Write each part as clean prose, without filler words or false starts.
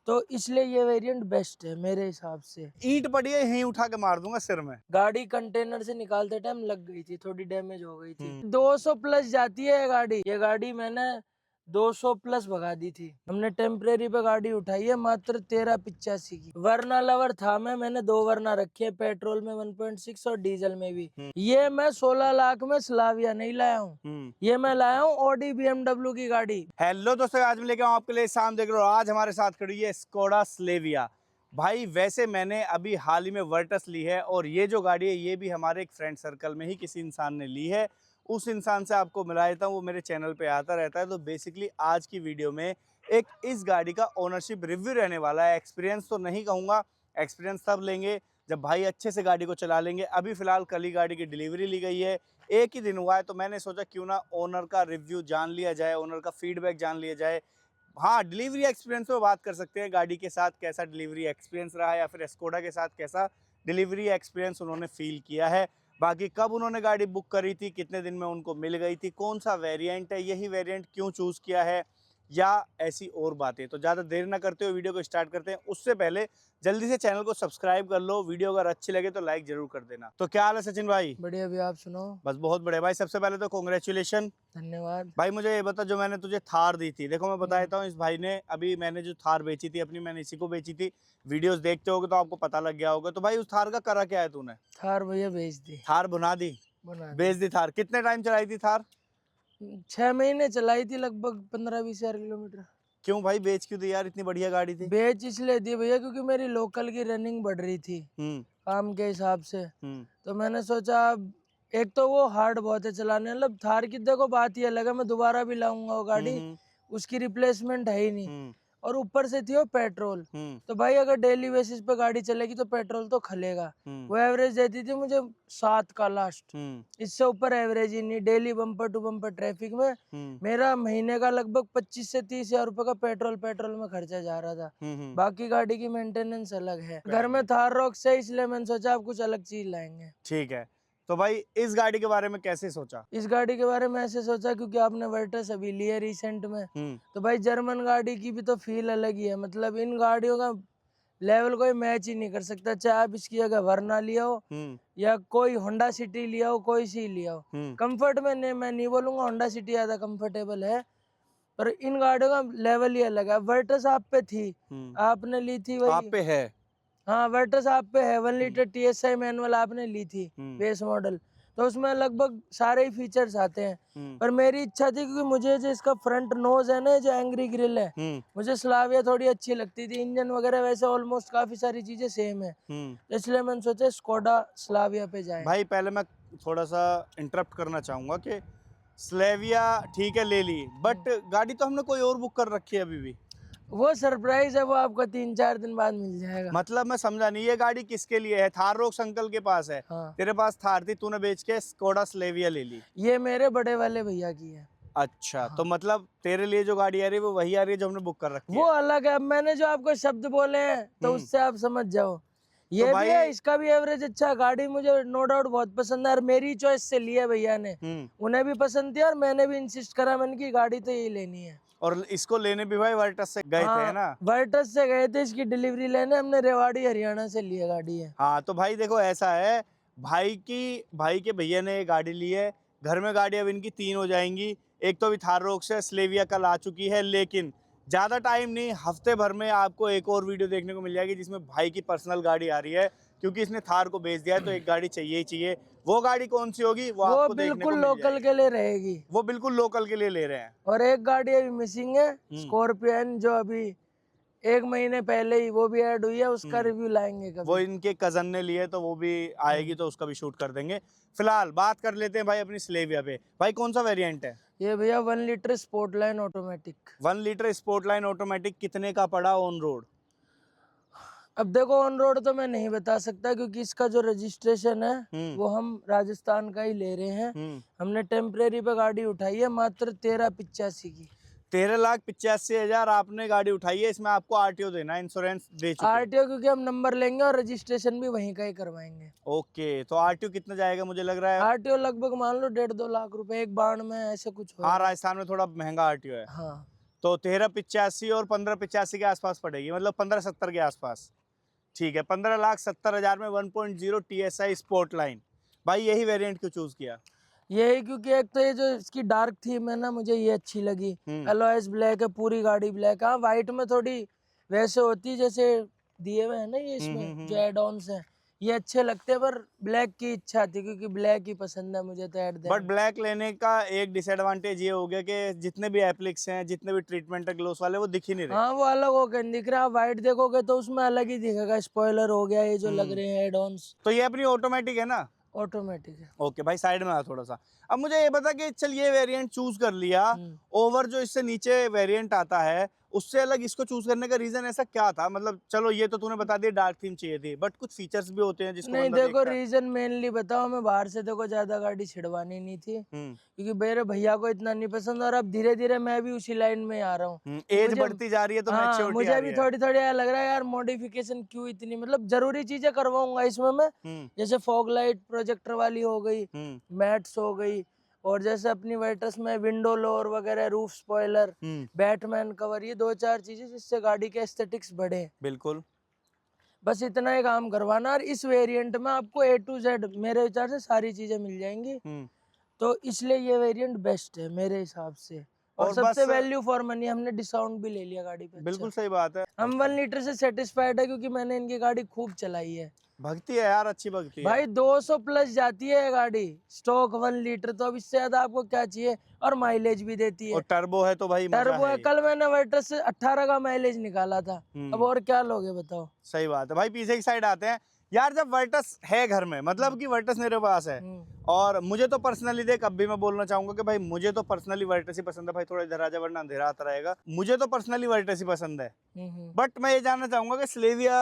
तो इसलिए ये वेरिएंट बेस्ट है मेरे हिसाब से। ईंट पड़ी है यहीं उठा के मार दूंगा सिर में। गाड़ी कंटेनर से निकालते टाइम लग गई थी, थोड़ी डैमेज हो गई थी। 200 प्लस जाती है ये गाड़ी मैंने 200 प्लस भगा दी थी। हमने टेम्परेरी पे गाड़ी उठाई है मात्र 1385 की। वरना लवर था मैंने 2 वरना रखी है, पेट्रोल में 1.6 और डीजल में भी। ये मैं 16 लाख में स्लाविया नहीं लाया हूँ, ये मैं लाया हूँ ऑडी BMW की गाड़ी। हेलो दोस्तों, आज मैं लेके आऊँ आपके लिए साम देख रहे हो। आज हमारे साथ खड़ी है स्कोडा स्लेविया। भाई वैसे मैंने अभी हाल ही में वर्टस ली है और ये जो गाड़ी है ये भी हमारे एक फ्रेंड सर्कल में ही किसी इंसान ने ली है। उस इंसान से आपको मिला देता हूँ, वो मेरे चैनल पे आता रहता है। तो बेसिकली आज की वीडियो में एक इस गाड़ी का ओनरशिप रिव्यू रहने वाला है। एक्सपीरियंस तो नहीं कहूँगा, एक्सपीरियंस तब लेंगे जब भाई अच्छे से गाड़ी को चला लेंगे। अभी फ़िलहाल कल ही गाड़ी की डिलीवरी ली गई है, एक ही दिन हुआ है। तो मैंने सोचा क्यों ना ओनर का रिव्यू जान लिया जाए, ओनर का फीडबैक जान लिया जाए। हाँ, डिलीवरी एक्सपीरियंस पे बात कर सकते हैं, गाड़ी के साथ कैसा डिलीवरी एक्सपीरियंस रहा है या फिर स्कोडा के साथ कैसा डिलीवरी एक्सपीरियंस उन्होंने फील किया है। बाकी कब उन्होंने गाड़ी बुक करी थी, कितने दिन में उनको मिल गई थी, कौन सा वेरिएंट है, यही वेरिएंट क्यों चूज़ किया है, या ऐसी और बातें। तो ज़्यादा देर ना करते हुए वीडियो को स्टार्ट करते हैं। उससे पहले जल्दी से चैनल को सब्सक्राइब कर लो, वीडियो अगर अच्छी लगे तो लाइक जरूर कर देना। तो क्या हाल है सचिन भाई? बढ़िया, भी आप सुनाओ। बस बहुत बढ़िया भाई। सबसे पहले तो कॉन्ग्रेचुलेशन। धन्यवाद भाई मुझे ये बता, जो मैंने तुझे थार दी थी, देखो मैं बता देता हूँ, इस भाई ने अभी मैंने जो थार बेची थी अपनी, मैंने इसी को बेची थी। वीडियोस देखते होगे तो आपको पता लग गया होगा। तो भाई उस थार का करा क्या है तूने? थार भैया बेच दी, थार बुना दी, बना बेच दी थार। कितने टाइम चलाई थी थार? 6 महीने चलाई थी, लगभग 15-20 हजार किलोमीटर। क्यों भाई बेच क्यों दी यार, इतनी बढ़िया गाड़ी थी? बेच इसलिए दी भैया क्योंकि मेरी लोकल की रनिंग बढ़ रही थी हम्म काम के हिसाब से। हम्म तो मैंने सोचा अब एक तो वो हार्ड बहुत है चलाने, मतलब थार की देखो बात ही अलग है, मैं दोबारा भी लाऊंगा वो गाड़ी, हम्म उसकी रिप्लेसमेंट है ही नहीं। हम्म और ऊपर से थी वो पेट्रोल, हम्म तो भाई अगर डेली बेसिस पे गाड़ी चलेगी तो पेट्रोल तो खलेगा। हम्म वो एवरेज देती थी मुझे 7 का लास्ट, हम्म इससे ऊपर एवरेज ही नहीं। Daily bumper to bumper traffic में हम्म मेरा महीने का लगभग 25 से 30 हजार रुपए का पेट्रोल में खर्चा जा रहा था। हम्म। बाकी गाड़ी की मेंटेनेंस अलग है, घर में थार रॉक्स है, इसलिए मैंने सोचा अब कुछ अलग चीज लाएंगे। ठीक है। तो भाई इस गाड़ी के बारे में कैसे सोचा? इस गाड़ी के बारे में ऐसे सोचा क्योंकि आपने वर्टस अभी ली है रिसेंट में, हम्म तो भाई जर्मन गाड़ी की भी तो फील अलग ही है। मतलब इन गाड़ियों का लेवल कोई मैच ही नहीं कर सकता, चाहे आप इसकी जगह वरना लिया हो हम्म या कोई होंडा सिटी लिया हो, कोई सी लिया हो। हम्म कंफर्ट में नहीं, मैं नहीं बोलूंगा होंडा सिटी ज्यादा कंफर्टेबल है, पर इन गाड़ियों का लेवल ही अलग है। वर्टस आप पे थी, आपने ली थी आप वही। पे है। हाँ, वर्टस आप पे है, 1 लीटर TSI मैनुअल आपने ली थी हम्म बेस मॉडल, तो उसमें लगभग सारे ही फीचर्स आते हैं। हम्म पर मेरी इच्छा थी क्योंकि मुझे जो इसका फ्रंट नोज है ना, जो एंग्री ग्रिल है, हम्म मुझे स्लाविया थोड़ी अच्छी लगती थी। इंजन वगैरह वैसे ऑलमोस्ट काफी सारी चीजें सेम है, हम्म तो इसलिए मैंने सोचा स्कोडा स्लाविया पे जाए। भाई पहले मैं थोड़ा सा इंटरप्ट करना चाहूँगा कि स्लेविया ठीक है ले ली, बट गाड़ी तो हमने कोई और बुक कर रखी है अभी भी। वो सरप्राइज है, वो आपको 3-4 दिन बाद मिल जाएगा। मतलब मैं समझा नहीं, ये गाड़ी किसके लिए है? थार रोक्स अंकल के पास है, हाँ, तेरे पास थार थी, तूने बेच के स्कोडा स्लेविया ले ली। ये मेरे बड़े वाले भैया की है। अच्छा, तो मतलब तेरे लिए जो गाड़ी आ रही है वो वही आ रही है जो हमने बुक कर रखी वो है। अलग है, अब मैंने जो आपको शब्द बोले हैं तो उससे आप समझ जाओ। तो ये भी भाई है, इसका भी एवरेज अच्छा है। गाड़ी मुझे नो डाउट बहुत पसंद है और मेरी चॉइस से ली है भैया ने, उन्हें भी पसंद थी और मैंने भी इंसिस्ट करा, मैंने की गाड़ी तो यही लेनी है। और इसको लेने भी भाई वर्टस से गए थे, है हाँ, ना? वर्टस से गए थे इसकी डिलीवरी लेने, हमने रेवाड़ी हरियाणा से ली है गाड़ी है। हाँ तो भाई देखो ऐसा है, भाई के भैया ने ये गाड़ी ली है, घर में गाड़ी अब इनकी 3 हो जाएंगी। एक तो अभी थार रोक्स है, स्लेविया कल आ चुकी है, लेकिन ज़्यादा टाइम नहीं, हफ्ते भर में आपको एक और वीडियो देखने को मिल जाएगी जिसमें भाई की पर्सनल गाड़ी आ रही है, क्योंकि इसने थार को बेच दिया है तो एक गाड़ी चाहिए ही चाहिए। वो गाड़ी कौन सी होगी वो वो आपको देखने बिल्कुल को मिल लोकल जाएगी। के लिए रहेगी। वो बिल्कुल लोकल के लिए ले रहे हैं। और एक गाड़ी अभी मिसिंग है, स्कॉर्पियन, जो अभी 1 महीने पहले ही वो भी ऐड हुई है, उसका रिव्यू लाएंगे वो कभी। इनके कजन ने लिए तो वो भी आएगी तो उसका भी शूट कर देंगे। फिलहाल बात कर लेते हैं भाई अपनी स्लेविया पे। भाई कौन सा वेरिएंट है? ये भैया 1 litre sport line automatic. 1 litre sport line automatic कितने का पड़ा ऑन रोड? अब देखो ऑन रोड तो मैं नहीं बता सकता क्योंकि इसका जो रजिस्ट्रेशन है वो हम राजस्थान का ही ले रहे हैं। हमने टेम्परेरी पे गाड़ी उठाई है मात्र 1385 की। 13,85,000 आपने गाड़ी उठाई है, इसमें आपको आरटीओ देना है, इंश्योरेंस दे चुके हैं। आरटीओ क्योंकि हम नंबर लेंगे और रजिस्ट्रेशन भी वहीं का ही करवाएंगे। ओके, तो आरटीओ कितना जाएगा मुझे लग रहा है? आरटीओ लगभग मान लो 1.5-2 लाख रुपए, एक बार में ऐसे कुछ हाँ होगा। राजस्थान में थोड़ा महंगा आरटीओ है। हाँ, तो 1385 और 1585 के आसपास पड़ेगी, मतलब 1570 के आसपास। ठीक है, 15,70,000 में 1.0 TSI स्पोर्ट लाइन। भाई यही वेरिएंट क्यों चूज किया? यही क्योंकि एक तो ये जो इसकी डार्क थीम है ना, मुझे ये अच्छी लगी। एलॉयज ब्लैक है, पूरी गाड़ी ब्लैक है। हाँ, व्हाइट में थोड़ी वैसे होती है जैसे दिए हुए है ना ये इसमें जो एड ऑन्स हैं, ये अच्छे लगते हैं, पर ब्लैक की इच्छा थी क्योंकि ब्लैक ही पसंद है मुझे तो at the but and. Black लेने का एक डिसएडवांटेज ये हो गया कि जितने भी एप्लिक्स हैं, जितने भी ट्रीटमेंट है ग्लोस वाले, वो दिख ही नहीं रहे। हाँ, वो अलग होकर दिख रहा है। व्हाइट देखोगे तो उसमें अलग ही दिखेगा। स्पॉइलर हो गया, ये जो लग रहे हैं एड ऑन्स, तो ये अपनी ऑटोमेटिक है ना? ऑटोमेटिक है। ओके भाई, साइड में आ थोड़ा सा। अब मुझे ये बता कि चल ये वेरिएंट चूज कर लिया, ओवर जो इससे नीचे वेरिएंट आता है उससे अलग इसको चूज करने का रीजन ऐसा क्या था? मतलब चलो ये तो तूने बता दिया डार्क थीम चाहिए थी, बट कुछ फीचर्स भी होते हैं जिसको नहीं बंदा देखो, देखता है। रीजन मेनली बताओ, मैं बाहर से देखो ज्यादा गाड़ी छिड़वानी नहीं थी क्योंकि मेरे भैया को इतना नहीं पसंद, और अब धीरे धीरे मैं भी उसी लाइन में आ रहा हूँ। एज मुझे बढ़ती जा रही है तो हाँ, मैच्योरिटी आ मुझे रही भी है। थोड़ी थोड़ी लग रहा है यार मॉडिफिकेशन क्यों इतनी, मतलब जरूरी चीजें करवाऊंगा इसमें मैं। जैसे फॉग लाइट प्रोजेक्टर वाली हो गई, मैट्स हो गई, और जैसे अपनी वेटर्स में विंडो लोअर वगैरह, रूफ स्पॉइलर, बैटमैन कवर, ये 2-4 चीजें जिससे गाड़ी के एस्थेटिक्स बढ़े। बिल्कुल। बस इतना ही काम करवाना, और इस वेरिएंट में आपको A to Z मेरे विचार से सारी चीजें मिल जाएंगी। तो इसलिए ये वेरिएंट बेस्ट है मेरे हिसाब से, और और सबसे बस वैल्यू फॉर मनी, हमने डिस्काउंट भी ले लिया गाड़ी पे। बिल्कुल अच्छा, सही बात है। हम 1 लीटर से सेटिस्फाइड है क्योंकि मैंने इनकी गाड़ी खूब चलाई है। भगती है यार, अच्छी भगती है भाई 200 प्लस जाती है ये गाड़ी स्टॉक 1 लीटर, तो अब इससे ज्यादा आपको क्या चाहिए, और माइलेज भी देती है। और टर्बो है तो भाई मजा टर्बो है है, ही। कल मैंने वर्टस से 18 का माइलेज निकाला था। अब और क्या लोगे बताओ। सही बात है भाई। पीछे की साइड आते हैं यार, जब वर्टस है घर में, मतलब कि वर्टस मेरे पास है, और मुझे तो पर्सनली देख, अब भी मैं बोलना चाहूंगा कि भाई मुझे तो पर्सनली वर्टस ही पसंद है। भाई थोड़ा इधर आ जा वरना अंधेरा आता रहेगा। मुझे तो पर्सनली वर्टस ही पसंद है, बट मैं ये जानना चाहूंगा कि स्लेविया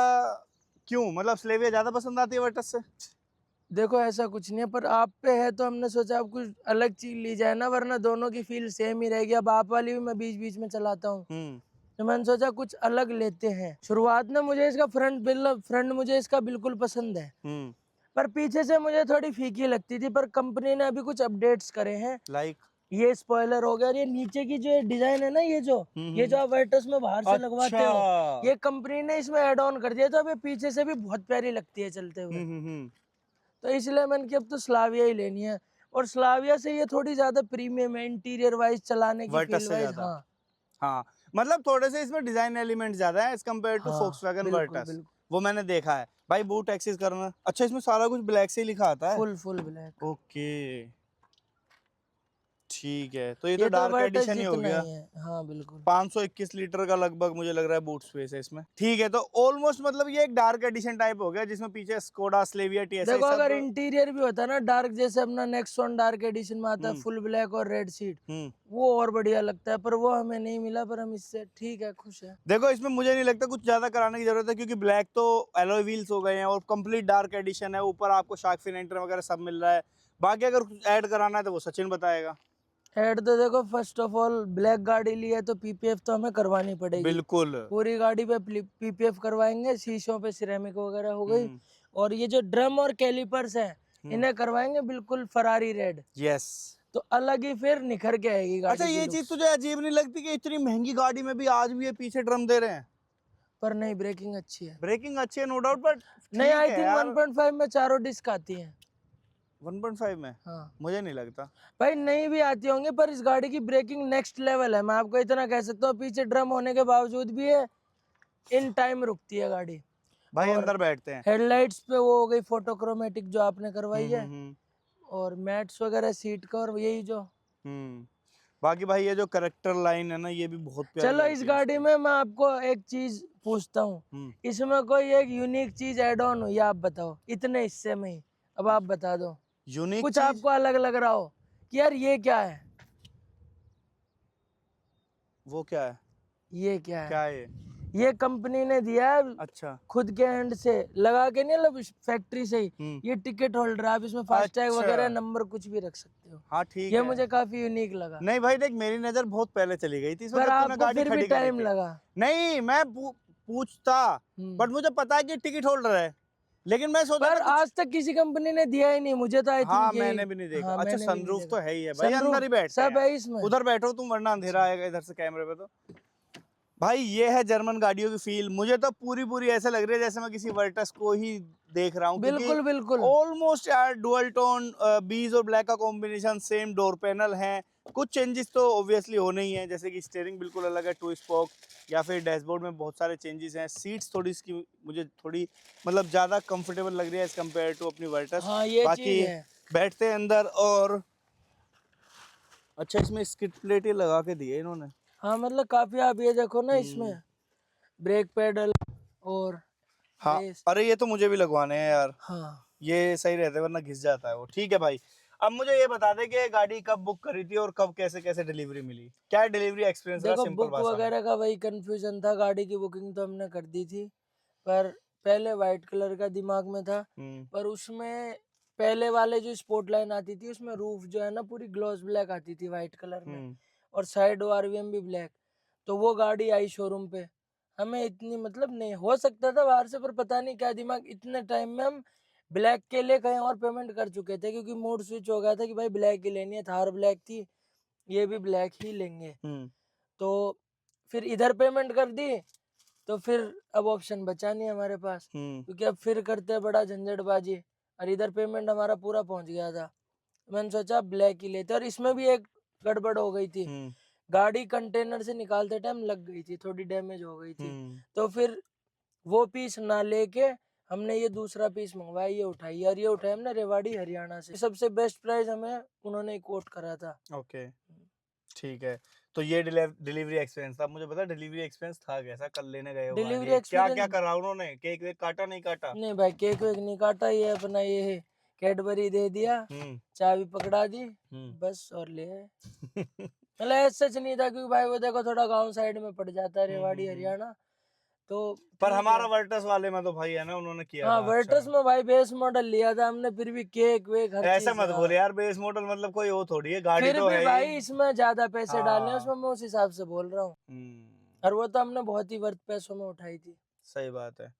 क्यों, मतलब स्लेविया ज्यादा पसंद आती है वर्टस से? देखो ऐसा कुछ नहीं है, पर आप पे है तो हमने सोचा आप कुछ अलग चीज ली जाए ना, वरना दोनों की फील सेम ही रहेगी। अब आप वाली भी मैं बीच बीच में चलाता हूँ, तो मैंने सोचा कुछ अलग लेते हैं। शुरुआत में मुझे इसका फ्रंट मुझे इसका बिल्कुल पसंद है, पर पीछे से मुझे थोड़ी फीकी लगती थी। पर कंपनी ने अभी कुछ अपडेट्स करे हैं, लाइक ये स्पॉइलर हो गया, और ये नीचे की जो डिजाइन है ना, ये जो आप वेटर्स में बाहर से लगवाते हो, ये कंपनी ने इसमें ऐड ऑन कर दिया। तो अभी पीछे से भी बहुत प्यारी लगती है चलते हुए। तो इसलिए मैंने कि अब तो स्लाविया ही लेनी है, और स्लाविया से ये थोड़ी ज्यादा प्रीमियम है इंटीरियर वाइज, चलाने की वर्टस फील से वाइज। ज्यादा। हाँ हाँ, मतलब थोड़े से इसमें डिजाइन एलिमेंट ज्यादा है एज कम्पेयर टू हाँ, फोक्सवैगन बिल्कुल वर्टस। बिल्कुल, वो मैंने देखा है भाई। बूट एक्सेस करना अच्छा, इसमें सारा कुछ ब्लैक से ही लिखा आता है। Full full black. ओके ठीक है, तो ये तो ये तो डार्क वर्टस एडिशन ही हो जितना गया। ही है। हाँ बिल्कुल। 521 लीटर का लगभग मुझे लग रहा है बूट स्पेस है इसमें। ठीक है, तो ऑलमोस्ट मतलब ये एक डार्क एडिशन टाइप हो गया जिसमें पीछे स्कोडा स्लेविया टीएसआई देखो सब। अगर इंटीरियर भी होता ना डार्क, जैसे अपना नेक्सॉन डार्क एडिशन में आता है फुल ब्लैक और रेड सीट, वो और बढ़िया लगता है, पर वो हमें नहीं मिला। पर हम इससे ठीक है, खुश है। देखो इसमें मुझे नहीं लगता कुछ ज्यादा कराने की जरूरत है, क्योंकि ब्लैक तो एलॉय व्हील्स हो गए हैं और कंप्लीट डार्क एडिशन है। ऊपर आपको शार्क फिन एंटर वगैरह सब मिल रहा है। बाकी अगर कुछ ऐड कराना है तो वो सचिन बताएगा। ऐड तो देखो, फर्स्ट ऑफ ऑल ब्लैक गाड़ी ली है तो पीपीएफ तो हमें करवानी पड़ेगी। बिल्कुल। पूरी गाड़ी पे पीपीएफ करवाएंगे, शीशों पे सिरेमिक वगैरह हो गई, और ये जो ड्रम और कैलिपर्स हैं इन्हें करवाएंगे बिल्कुल फरारी रेड। यस। तो अलग ही फिर निखर के आएगी गाड़ी अच्छा, की ये looks। चीज तुझे अजीब नहीं लगती कि इतनी महंगी गाड़ी में भी आज भी ये पीछे ड्रम दे रहे हैं? पर नहीं, ब्रेकिंग अच्छी है। ब्रेकिंग अच्छी है नो डाउट, बट नहीं, ठीक आई है थिंक यार। 1.5 में चारों डिस्क आती हैं। 1.5 में? हाँ मुझे नहीं लगता। भाई, नहीं भी आती होंगी, पर इस गाड़ी की ब्रेकिंग नेक्स्ट लेवल है। मैं आपको इतना कह सकता हूँ, पीछे ड्रम होने के बावजूद भी है इन टाइम रुकती है गाड़ी। भाई और अंदर बैठते हैं। हेडलाइट्स पे वो हो गई फोटोक्रोमेटिक जो आपने करवाई है, हम्म। और मैट्स वगैरह सीट का, और यही जो। बाकी भाई ये जो करेक्टर लाइन है ना, ये भी बहुत प्यारी चलो, इस लगती है गाड़ी इसकी। में मैं आपको एक चीज पूछता हूँ, इसमें कोई एक यूनिक चीज ऐड ऑन हुई, आप बताओ इतने हिस्से में ही। अब आप बता दो यूनिक कुछ चीज? आपको अलग लग रहा हो कि यार ये क्या है, वो क्या है? ये क्या क्या है। है ये? ये कंपनी ने दिया है अच्छा। खुद के एंड से लगा के, नहीं मतलब फैक्ट्री से ही। ये टिकट होल्डर है, आप इसमें फास्टैग अच्छा। वगैरह नंबर कुछ भी रख सकते हो। हाँ ठीक ये है। मुझे काफी यूनिक लगा, नहीं भाई देख, मेरी नजर बहुत पहले चली गई थी इसमें पर जब तूने आपको गाड़ी फिर भी खड़ी करी टाइम थी। लगा। नहीं, मैं पूछता, बट मुझे पता है कि टिकट होल्डर है। लेकिन मैं सोचा पर था आज तक किसी कंपनी ने दिया ही नहीं मुझे, तो आई हाँ थिंक मैंने भी नहीं देखा। हाँ, अच्छा मैंने भी नहीं सनरूफ देखा। तो है ही है भाई, सनरूफ अंदर ही बैठते सब हैं। है इसमें। उधर बैठो तुम वरना अंधेरा आएगा इधर से कैमरे पे। तो भाई ये है जर्मन गाड़ियों की फील। मुझे तो पूरी पूरी ऐसे लग रही है जैसे मैं किसी वर्टस को ही देख रहा हूँ, क्योंकि बिल्कुल बिल्कुल। ऑलमोस्ट यार डुअल टोन बीज और ब्लैक का कॉम्बिनेशन, सेम डोर पैनल है। कुछ चेंजेस तो ऑब्वियसली होने ही हैं, जैसे कि स्टीयरिंग बिल्कुल अलग है, टू स्पोक, या फिर डैशबोर्ड में बहुत सारे चेंजेस हैं। सीट्स थोड़ी इसकी मुझे थोड़ी मतलब ज़्यादा कंफर्टेबल लग रही है एज कम्पेयर टू अपनी वर्टस। हाँ ये चीज बाकी है। बैठते हैं अंदर और अच्छा इसमें स्किड प्लेट ही लगा के दी है इन्होंने। हाँ मतलब काफी, आप ये देखो ना इसमें ब्रेक पेडल और हाँ रेस। अरे ये तो मुझे भी लगवाने हैं यार, हाँ ये सही रहते हैं वरना घिस जाता है वो। ठीक है भाई, अब मुझे ये बता दे कि ये गाड़ी कब बुक करी थी और कब कैसे कैसे डिलीवरी मिली, क्या डिलीवरी एक्सपीरियंस रहा देखो, सिंपल बुक भाषा में। वगैरह का वही कंफ्यूजन था। गाड़ी की बुकिंग तो हमने कर दी थी, पर पहले वाइट कलर का दिमाग में था। पर उसमें पहले वाले जो स्पोर्ट लाइन आती थी उसमें रूफ जो है ना पूरी ग्लॉस ब्लैक आती थी वाइट कलर में, और साइड आरवीएम भी ब्लैक। तो वो गाड़ी आई शोरूम पे, हमें इतनी मतलब नहीं हो सकता था बाहर से, पर पता नहीं क्या दिमाग, इतने टाइम में हम ब्लैक के लिए कहीं और पेमेंट कर चुके थे, क्योंकि मूड स्विच हो गया था कि भाई ब्लैक ही लेनी है। थार ब्लैक थी, ये भी ब्लैक ही लेंगे। तो फिर इधर पेमेंट कर दी, तो फिर अब ऑप्शन बचा नहीं हमारे पास, क्योंकि अब फिर करते हैं बड़ा झंझटबाजी, और इधर पेमेंट हमारा पूरा पहुंच गया था। मैंने सोचा ब्लैक ही लेते, और इसमें भी एक गड़बड़ हो गई थी। गाड़ी कंटेनर से निकालते टाइम लग गई थी, थोड़ी डैमेज हो गई थी। तो फिर वो पीस ना लेके हमने ये दूसरा पीस मंगवाया, ये उठाई, और ये उठाई हमने रेवाड़ी हरियाणा से। सबसे बेस्ट प्राइस हमें उन्होंने कोट करा था। ओके ठीक है, तो ये डिलीवरी एक्सपीरियंस था। मुझे पता डिलीवरी एक्सपीरियंस था कैसा, कल लेने गए हो डिलीवरी गाड़ी, क्या क्या एक्सपीरियंस करा उन्होंने, केक वेक काटा नहीं काटा। नहीं भाई, केक वेक नहीं काटा, ये अपना ये है कैडबरी दे दिया, चाबी पकड़ा दी बस, और ले आए। मतलब ऐसा सच नहीं था, क्योंकि भाई वो देखो थोड़ा गांव साइड में पड़ जाता है रेवाड़ी हरियाणा, तो पर ठीक हमारा है। वर्टस वाले में तो भाई है ना उन्होंने किया हाँ था अच्छा। वर्टस में भाई बेस मॉडल लिया था हमने, फिर भी केक वेक हर ऐसा चीज। मत हाँ बोले यार, बेस मॉडल मतलब कोई वो थोड़ी है, गाड़ी फिर तो भी है ही। भाई इसमें ज्यादा पैसे डालने हैं हाँ उसमें, मैं उस हिसाब से बोल रहा हूँ। और वो तो हमने बहुत ही वर्थ पैसों में उठाई थी। सही बात है।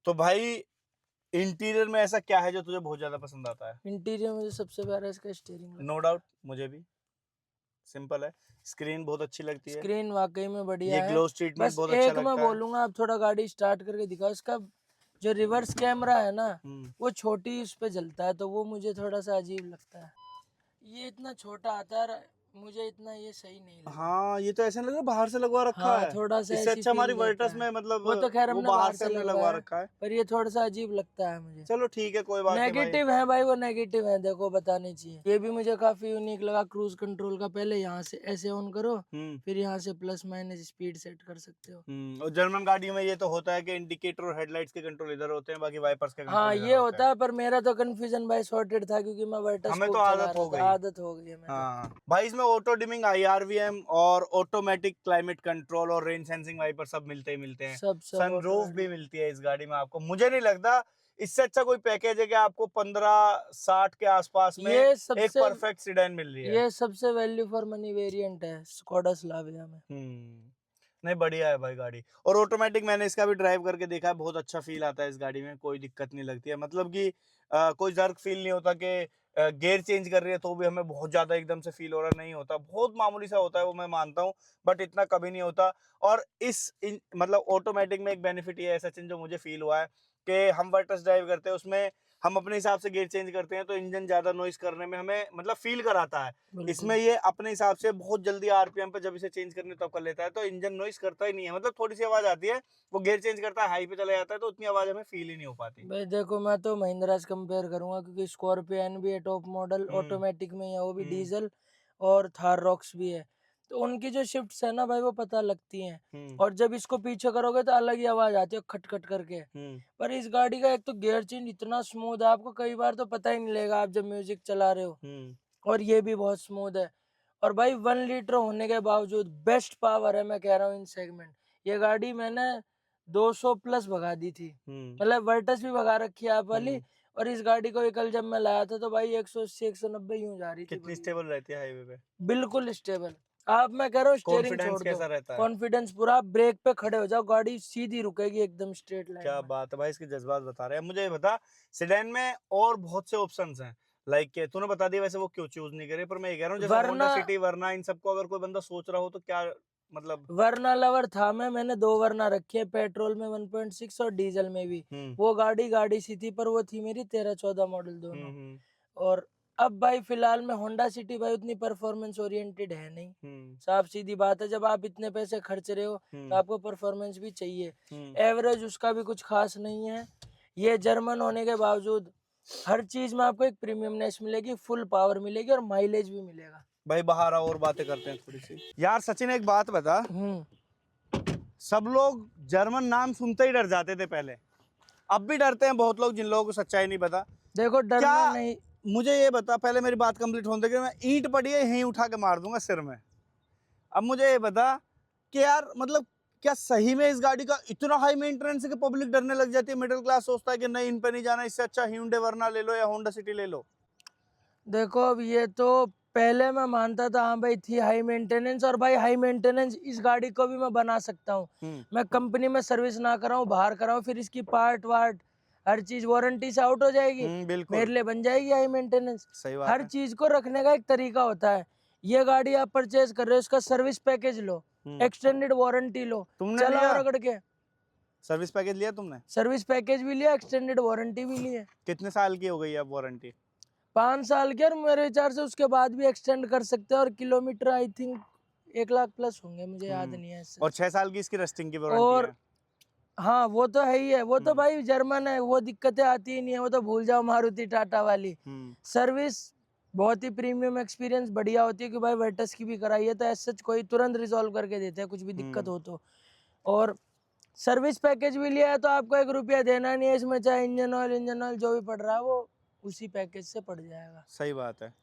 तो भाई इंटीरियर में ऐसा क्या है जो तुझे बहुत ज्यादा पसंद आता है। इंटीरियर मुझे सबसे प्यारा इसका स्टीयरिंग नो लगता है। डाउट मुझे भी, सिंपल है। स्क्रीन बहुत अच्छी लगती है, स्क्रीन वाकई में बढ़िया ये है। ग्लोस ट्रीटमेंट बस बहुत अच्छा एक मैं लगता है। बोलूंगा, आप थोड़ा गाड़ी स्टार्ट करके दिखाओ, इसका जो रिवर्स कैमरा है ना वो छोटी उस पे जलता है, तो वो मुझे थोड़ा सा अजीब लगता है। ये इतना छोटा आता है, मुझे इतना ये सही नहीं लगा। हाँ ये तो ऐसे नहीं लग रहा बाहर से लगवा रखा हाँ है, थोड़ा सा इससे ऐसी अच्छा हमारी फील देता वर्टस है। में मतलब वो तो खैर वो हमने बाहर बाहर से से हमने लगवा लगवाया, रखा है। पर ये थोड़ा सा अजीब लगता है मुझे। चलो ठीक है कोई बात नहीं भाई। नेगेटिव है भाई, वो नेगेटिव है, देखो बताने चाहिए। ये भी मुझे काफी यूनिक लगा, क्रूज कंट्रोल का पहले यहाँ से ऐसे ऑन करो, फिर यहाँ से प्लस माइनस स्पीड सेट कर सकते हो। और जर्मन गाड़ियों में ये तो होता है कि इंडिकेटर और हेडलाइट्स के कंट्रोल इधर होते हैं, बाकी वाइपर्स के हाँ कंट्रोल इधर ये होते होता हैं। है, पर मेरा तो कंफ्यूजन भाई सॉर्टेड था, क्योंकि मैं वर्टस हमें तो खूब चला आदत रहा हो था, गई। आदत हो गई है मेरे। हाँ भाई इसमें ऑटो डिमिंग, IRVM और ऑटोमेटिक क्लाइमेट कंट्रोल और रेन सेंसिंग वाइपर सब मिलते ही मिलते हैं। सब सनरूफ भी ऑटोमेटिक। मिलती है इस गाड़ी में आपको। मुझे नहीं लगता इससे अच्छा कोई पैकेज है कि आपको 15-60 के आसपास में ये एक सबसे परफेक्ट सीडान मिल रही है। ये सबसे वैल्यू फॉर मनी वेरिएंट है स्कोडा स्लाविया में। नहीं बढ़िया है भाई गाड़ी। और ऑटोमेटिक मैंने इसका भी ड्राइव करके देखा है, बहुत अच्छा फील आता है इस गाड़ी में, कोई दिक्कत नहीं लगती है। मतलब कि कोई जर्क फील नहीं होता कि गियर चेंज कर रही है तो भी हमें बहुत ज्यादा एकदम से फील हो रहा नहीं होता, बहुत मामूली सा होता है वो मैं मानता हूँ, बट इतना कभी नहीं होता। और मतलब ऑटोमेटिक में एक बेनिफिट ये है सचिन जो मुझे फील हुआ है कि हम वर्टस ड्राइव करते हैं उसमें हम अपने हिसाब से गियर चेंज करते हैं तो इंजन ज्यादा नॉइस करने में हमें मतलब फील कराता है। इसमें ये अपने हिसाब से बहुत जल्दी RPM पे जब इसे चेंज करने तब कर लेता है, तो इंजन नॉइस करता ही नहीं है। मतलब थोड़ी सी आवाज आती है, वो गियर चेंज करता है हाई पे चला जाता है तो उतनी आवाज हमें फील ही नहीं हो पाती। भाई देखो, मैं तो महिंद्रा से कंपेयर करूंगा, क्योंकि स्कॉर्पियन भी है टॉप मॉडल, ऑटोमेटिक में है, वो भी डीजल, और थार रॉक्स भी है। तो उनकी जो शिफ्ट्स है ना भाई वो पता लगती हैं, और जब इसको पीछे करोगे तो अलग ही आवाज आती है खट खट करके। पर इस गाड़ी का एक तो गियर चेंज इतना स्मूथ है, आपको कई बार तो पता ही नहीं लगेगा आप जब म्यूजिक चला रहे हो। और ये भी बहुत स्मूथ है। और भाई 1 लीटर होने के बावजूद बेस्ट पावर है, मैं कह रहा हूँ इन सेगमेंट। ये गाड़ी मैंने 200 प्लस भगा दी थी, मतलब वर्टस भी भगा रखी है आप वाली। और इस गाड़ी को कल जब मैं लाया था तो भाई 180 190 यूं जा रही थी। कितनी स्टेबल रहती है हाईवे पे। बिल्कुल स्टेबल। आप, मैं कह रहा हूँ स्टीयरिंग कॉन्फिडेंस छोड़ कैसा दो, रहता है? कॉन्फिडेंस पूरा, आप ब्रेक पे खड़े हो जाओ, गाड़ी सीधी रुकेगी एकदम स्ट्रेट लाइन क्या में। बात है भाई, इसके जज्बात बता रहे हैं। मुझे ये बता, सेडान में और बहुत से ऑप्शंस हैं, लाइक तूने बता दिया वैसे वो क्यों चूज नहीं करे, पर मैं ये कह रहा हूँ जैसे होंडा वरना सिटी वरना इन सबको अगर कोई बंदा सोच रहा हो तो क्या मतलब। वरना लवर था मैंने 2 वरना रखी है, पेट्रोल में 1.6 और डीजल में भी। हम्म वो गाड़ी सी थी, पर वो थी मेरी 13-14 मॉडल दोनों। हम्म और अब भाई फिलहाल में होंडा सिटी भाई उतनी परफॉर्मेंस ओरिएंटेड है नहीं। हम्म साफ सीधी बात है, जब आप इतने पैसे खर्च रहे हो तो हम्म आपको परफॉर्मेंस भी चाहिए। हम्म एवरेज उसका भी कुछ खास नहीं है। ये जर्मन होने के बावजूद हर चीज में आपको एक प्रीमियमनेस मिलेगी, फुल पावर मिलेगी और माइलेज भी मिलेगा। भाई बाहर आओ और बातें करते हैं थोड़ी सी। यार सचिन एक बात बता, हम्म। सब लोग जर्मन नाम सुनते ही डर जाते थे पहले, अब भी डरते हैं बहुत लोग जिन लोगों को सच्चाई नहीं पता। देखो क्या, डरना नहीं। मुझे ये बता, पहले मेरी बात कंप्लीट होने दे, मैं ईंट पड़ी है यहीं उठा के मार दूंगा सिर में। अब मुझे ये बता कि यार मतलब क्या सही में इस गाड़ी का इतना हाई मेंटेनेंस है कि पब्लिक डरने लग जाती है, मिडिल क्लास सोचता है कि नहीं इन पे नहीं जाना, इससे अच्छा hyundai वरना ले लो या होंडा सिटी ले लो। देखो अब ये तो पहले मैं मानता था, हाँ भाई थी हाई मेंटेनेंस, और भाई हाई मेंटेनेंस इस गाड़ी को भी मैं बना सकता हूँ। मैं कंपनी में सर्विस ना कराऊँ, बाहर कराऊँ, फिर इसकी पार्ट वार्ट हर चीज वारंटी से आउट हो जाएगी, बिल्कुल मेरे लिए बन जाएगी हाई मेंटेनेंस। सही बात हर है। चीज को रखने का एक तरीका होता है। ये गाड़ी आप परचेज कर रहे हो, इसका सर्विस पैकेज लो, एक्सटेंडेड वारंटी लो, तुमने चलाओ लिया रगड़ के। सर्विस पैकेज, लिया तुमने? सर्विस पैकेज भी लिया, एक्सटेंडेड वारंटी भी ली है। कितने साल की हो गई अब वारंटी? 5 साल के, और मेरे विचार से उसके बाद भी एक्सटेंड कर सकते हैं। और kilometre I think 1 lakh plus होंगे, मुझे याद नहीं है इससे। और 6 साल की इसकी रस्टिंग की वारंटी और है। हाँ वो तो है ही है, वो तो हम्म भाई जर्मन है, वो दिक्कतें आती ही नहीं है, वो तो भूल जाओ मारुति टाटा वाली। हम्म सर्विस बहुत ही प्रीमियम एक्सपीरियंस बढ़िया होती है, कि भाई वेटस की भी कराई है तो ऐसा कोई तुरंत रिजॉल्व करके देते हैं कुछ भी दिक्कत हो तो। और सर्विस पैकेज भी लिया है तो आपको 1 रुपया देना नहीं है इसमें, चाहे इंजन ऑयल जो भी पड़ रहा है वो उसी पैकेज से पड़ जाएगा। सही बात है।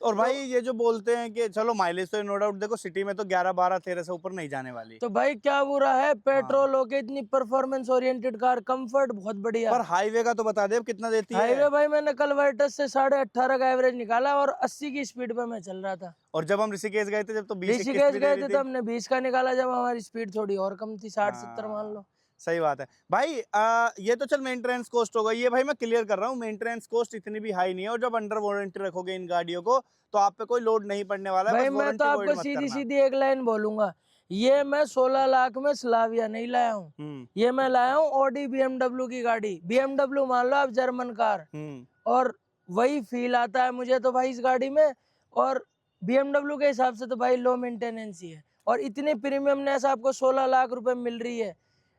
और तो भाई ये जो बोलते हैं कि चलो माइलेज तो नो डाउट देखो सिटी में तो 11 12 13 से ऊपर नहीं जाने वाली, तो भाई क्या बुरा है, हाँ, पेट्रोल हो के इतनी परफॉर्मेंस ओरिएंटेड कार, कंफर्ट बहुत बढ़िया। पर हाईवे का तो बता दे अब कितना देती है। हाईवे भाई मैंने कल वर्टस से 18.5 का एवरेज निकाला और 80 की स्पीड पे मैं चल रहा था। और जब हम ऋषिकेश गए थे जब तो 20 21 ऋषिकेश भी दे गए रही थे थी। तो हमने 20 का निकाला, जब हमारी स्पीड थोड़ी और कम थी, 60-70 मान हाँ लो। सही बात है भाई। ये तो चल मेंटेनेंस कॉस्ट होगा, ये भाई मैं क्लियर कर रहा हूँ, मेंटेनेंस कॉस्ट इतनी भी हाई नहीं है, और जब अंडर वारंटी रखोगे इन गाड़ियों को तो आप पे कोई लोड नहीं पड़ने वाला है, भाई बस मैं तो वारंटी वॉइड आपको मत सीधी करना। सीधी एक लाइन बोलूंगा, ये मैं 16 लाख में स्लाविया नहीं लाया हूँ, हम्म ये मैं लाया हूँ ऑडी BMW की गाड़ी। BMW मान लो आप, जर्मन कार, हम्म और वही फील आता है मुझे तो भाई इस गाड़ी में। और BMW के हिसाब से तो भाई लो मेंटेनेंस ही है, और इतनी प्रीमियमनेस आपको 16 लाख रुपए मिल रही है।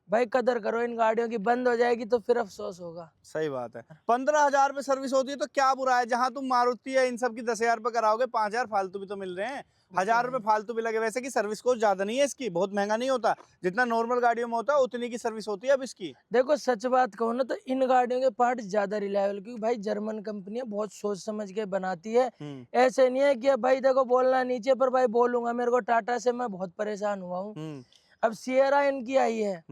भाई कदर करो इन गाड़ियों की, बंद हो जाएगी तो फिर अफसोस होगा। सही बात है। 15,000 पे सर्विस होती है तो क्या बुरा है, जहां तुम मारुति है इन सब की 10,000 पे कराओगे, 5,000 फालतू भी तो मिल रहे हैं, 1,000 रुपए फालतू भी लगे। वैसे की सर्विस कॉस्ट ज्यादा नहीं है इसकी, बहुत महंगा नहीं होता, जितना नॉर्मल गाड़ियों में होता है उतनी की सर्विस होती है अब इसकी। देखो सच बात कहूँ ना तो इन गाड़ियों के पार्ट ज्यादा रिलायबल, क्योंकि भाई जर्मन कंपनियां बहुत सोच समझ के बनाती है। ऐसे नहीं है कि अब भाई देखो बोलना नीचे, पर भाई बोलूंगा, मेरे को टाटा से मैं बहुत परेशान हुआ हूँ। अब सियरा इनकी आई है,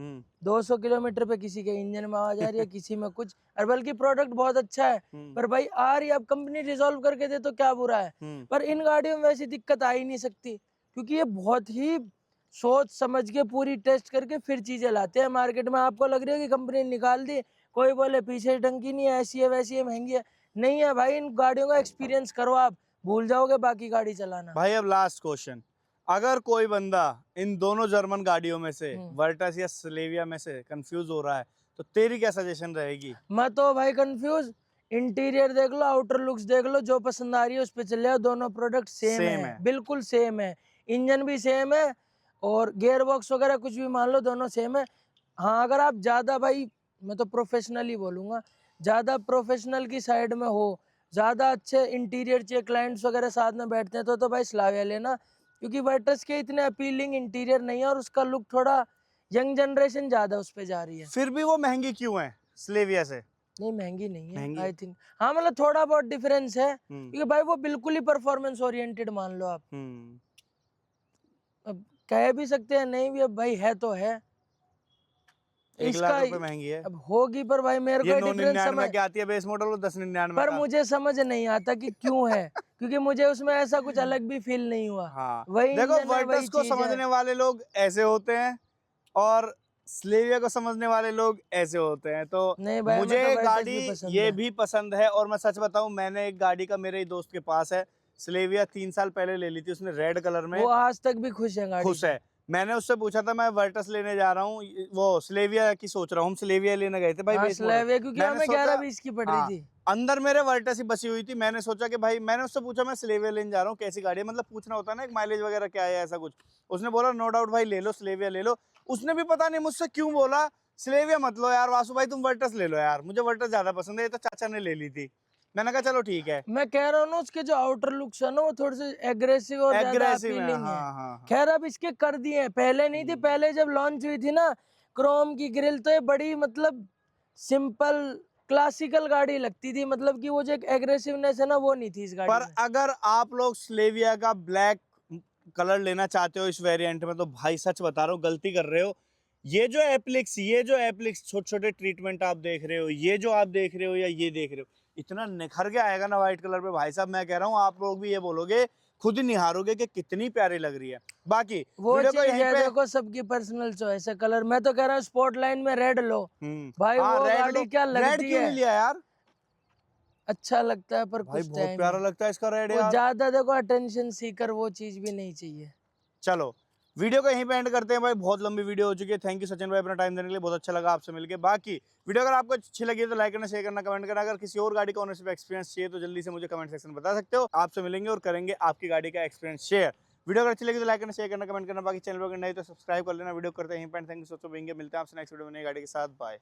200 किलोमीटर पे किसी के इंजन में आवाज आ रही है, किसी में कुछ, और बल्कि प्रोडक्ट बहुत अच्छा है, पर भाई आ रही, अब कंपनी रिजॉल्व करके दे तो क्या बुरा है। पर इन गाड़ियों में वैसी दिक्कत आ ही नहीं सकती, क्योंकि ये बहुत ही सोच समझ के पूरी टेस्ट करके फिर चीजें लाते हैं मार्केट में। आपको लग रही है कि कंपनी निकाल दी, कोई बोले पीछे टंकी नहीं है, ऐसी है वैसी है, महंगी है, नहीं है भाई। इन गाड़ियों का एक्सपीरियंस करो, आप भूल जाओगे बाकी गाड़ी चलाना। भाई अब लास्ट क्वेश्चन, अगर कोई बंदा इन दोनों जर्मन गाड़ियों में से वर्टस या स्लेविया में से कंफ्यूज हो रहा है तो तेरी क्या सजेशन रहेगी? मैं तो भाई कंफ्यूज, इंटीरियर देख लो, आउटर लुक्स देख लो, जो पसंद आ रही है उस पे चले जाओ। दोनों प्रोडक्ट सेम है, बिल्कुल सेम है, इंजन भी सेम है, और गियर बॉक्स वगैरह कुछ भी मान लो, दोनों सेम है। हाँ अगर आप ज्यादा भाई, मैं तो प्रोफेशनली बोलूंगा, ज्यादा प्रोफेशनल की साइड में हो, ज्यादा अच्छे इंटीरियर चाहिए, क्लाइंट्स वगैरह साथ में बैठते हैं तो भाई स्लाविया लेना, क्योंकि वर्टस के इतने अपीलिंग इंटीरियर नहीं है, और उसका लुक थोड़ा यंग जनरेशन ज्यादा उस पे जा रही है। फिर भी वो महंगी क्यों है स्लेविया से? नहीं महंगी नहीं है महंगी आई थिंक, हाँ मतलब थोड़ा बहुत डिफरेंस है, क्योंकि भाई वो बिल्कुल ही परफॉर्मेंस ओरिएंटेड मान लो आप। अब कह भी सकते हैं नहीं भी, अब भाई है तो है, 1 लाख इसका रुपए महंगी है। अब होगी, पर भाई मेरे ये को 999 डिफरेंस समझ, की आती है बेस मॉडल, वो 1099 पर का। मुझे समझ नहीं आता कि क्यों है, क्योंकि मुझे उसमें ऐसा कुछ अलग भी फील नहीं हुआ। हाँ, वही देखो इंजन है, वही वर्टस को चीज है। समझने वाले लोग ऐसे होते हैं और स्लेविया को समझने वाले लोग ऐसे होते हैं। तो नहीं भाई, मुझे मैं तो वर्टस गाड़ी भी पसंद ये है। भी पसंद है, और मैं सच बताऊं, मैंने एक गाड़ी का मेरे ही दोस्त के पास है, स्लेविया 3 साल पहले ले ली थी उसने, रेड कलर में, वो आज तक भी खुश है गाड़ी खुश से। है। मैंने उससे पूछा था मैं वर्टस लेने जा रहा हूँ, वो स्लेविया की सोच रहा हूँ, हम स्लेविया लेने गए थे भाई हाँ बेस मॉडल। स्लैब है, क्योंकि मैंने हमें सोचा 11-20 की पड़ रही हाँ, थी। अंदर मेरे वर्टस ही बची हुई थी। मैंने सोचा कि भाई, मैंने उससे पूछा मैं स्लेविया लेने जा रहा हूँ, कैसी गाड़ी है, मतलब पूछना होता है ना एक माइलेज वगैरह क्या है ऐसा कुछ। उसने बोला नो डाउट भाई ले लो, स्लेविया ले लो। उसने भी पता नहीं मुझसे क्यों बोला स्लेविया मत लो यार वासु भाई, तुम वर्टस ले लो यार, मुझे वर्टस ज्यादा पसंद है, ये तो चाचा ने ले ली थी। मैंने कहा चलो ठीक है। मैं कह रहा हूँ ना, उसके जो आउटर लुक्स है ना, वो थोड़े से एग्रेसिव और ज्यादा एग्रेसिव है, अपीलिंग है। हाँ हाँ हाँ। खैर अब इसके कर दिए हैं, पहले नहीं थी। पहले जब लॉन्च हुई थी ना क्रोम की ग्रिल, तो ये बड़ी मतलब सिंपल क्लासिकल गाड़ी लगती थी, मतलब कि वो जो एक एग्रेसिवनेस है ना, वो नहीं थी इस गाड़ी पर में। अगर आप लोग स्लेविया का ब्लैक कलर लेना चाहते हो इस वेरिएंट में, तो भाई सच बता रहा हूँ गलती कर रहे हो। ये जो एप्लिक्स छोटे छोटे ट्रीटमेंट आप देख रहे हो, ये जो आप देख रहे हो या ये देख रहे हो, इतना निखर के आएगा ना व्हाइट कलर पे भाई साहब, मैं कह रहा हूँ आप लोग भी ये बोलोगे, खुद ही निहारोगे कि कितनी प्यारी लग रही है। बाकी वो वीडियो को चीज यहीं है, पे देखो सबकी पर्सनल चॉइस है कलर। मैं तो कह रहा हूँ स्पोर्ट लाइन में रेड लो भाई, हाँ वो रेड लो। गाड़ी क्या रेड लगती क्यों है। नहीं लिया यार? अच्छा लगता है पर भाई कुछ बहुत टाइम प्यारा ही। लगता है इसका रेड वो यार। ज्यादा देखो अटेंशन सीकर वो चीज भी नहीं चाहिए। चलो वीडियो को यहीं पे एंड करते हैं भाई, बहुत लंबी वीडियो हो चुकी है। थैंक यू सचिन भाई अपना टाइम देने के लिए, बहुत अच्छा लगा आपसे मिलके। बाकी वीडियो अगर आपको अच्छी लगी तो लाइक करना, शेयर करना, कमेंट करना। अगर किसी और गाड़ी का ओनरशिप एक्सपीरियंस चाहिए तो जल्दी से मुझे कमेंट सेक्शन में बता सकते हो, आपसे मिलेंगे और करेंगे आपकी गाड़ी का एक्सपीरियंस शेयर। वीडियो अगर अच्छी लगी तो लाइक करना, शेयर करना, कमेंट करना। बाकी चैनल पर नहीं तो सब्सक्राइब कर लेना। वीडियो करते हैं, थैंक यू सो मच, मिलते हैं आपसे नेक्स्ट वीडियो में नई गाड़ी के साथ। बाय।